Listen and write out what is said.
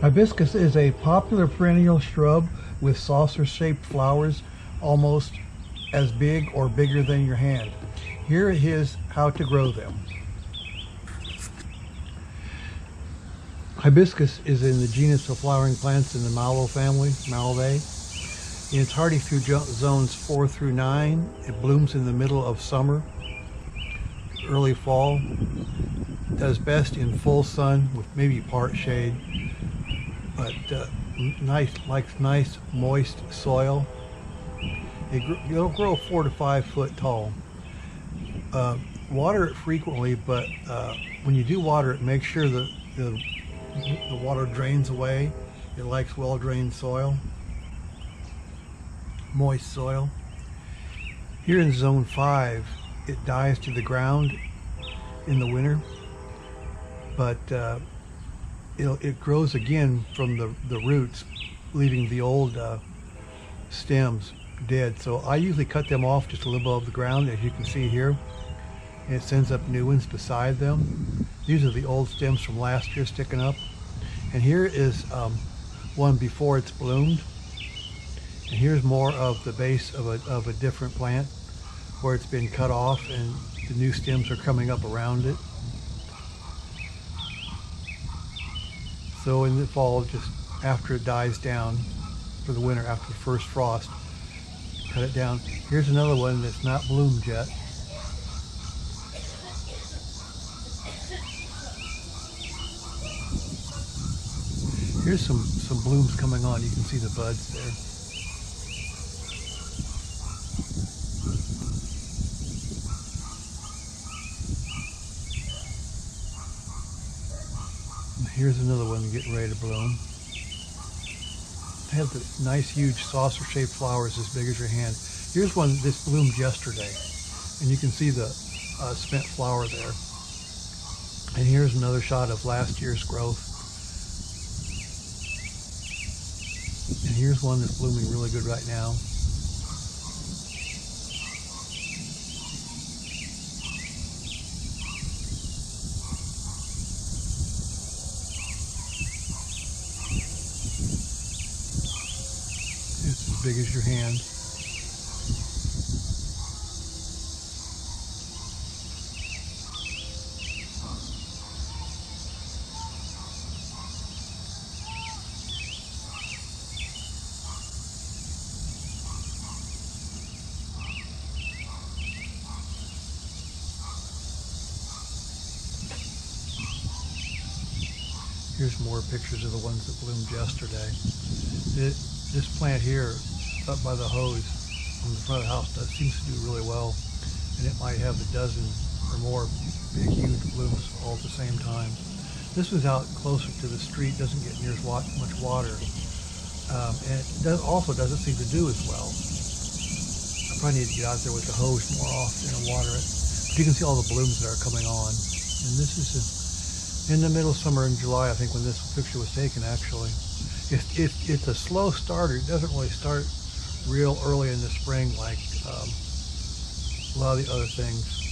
Hibiscus is a popular perennial shrub with saucer-shaped flowers almost as big or bigger than your hand. Here is how to grow them. Hibiscus is in the genus of flowering plants in the mallow family, Malvae. It's hardy through zones 4 through 9. It blooms in the middle of summer, early fall. Does best in full sun with maybe part shade, but likes nice moist soil. It'll grow 4 to 5 foot tall. Water it frequently, but when you do water it, make sure that the water drains away. It likes well-drained soil, moist soil. Here in zone 5, it dies to the ground in the winter, but it grows again from the roots, leaving the old stems dead. So I usually cut them off just a little above the ground, as you can see here, and it sends up new ones beside them. These are the old stems from last year sticking up. And here is one before it's bloomed. And here's more of the base of a different plant where it's been cut off and the new stems are coming up around it. So in the fall, just after it dies down for the winter, after the first frost, cut it down. Here's another one that's not bloomed yet. Here's some blooms coming on. You can see the buds there. And here's another one getting ready to bloom. They have the nice huge saucer-shaped flowers as big as your hand. Here's one that bloomed yesterday, and you can see the spent flower there. And here's another shot of last year's growth. And here's one that's blooming really good right now. It's as big as your hand. Here's more pictures of the ones that bloomed yesterday. This plant here, up by the hose on the front of the house, seems to do really well, and it might have a dozen or more big, huge blooms all at the same time. This one's out closer to the street, doesn't get near as much water, and it also doesn't seem to do as well. I probably need to get out there with the hose more often and water it. But you can see all the blooms that are coming on, and this is in the middle of summer in July, I think, when this picture was taken, actually. It's a slow starter. It doesn't really start real early in the spring like a lot of the other things.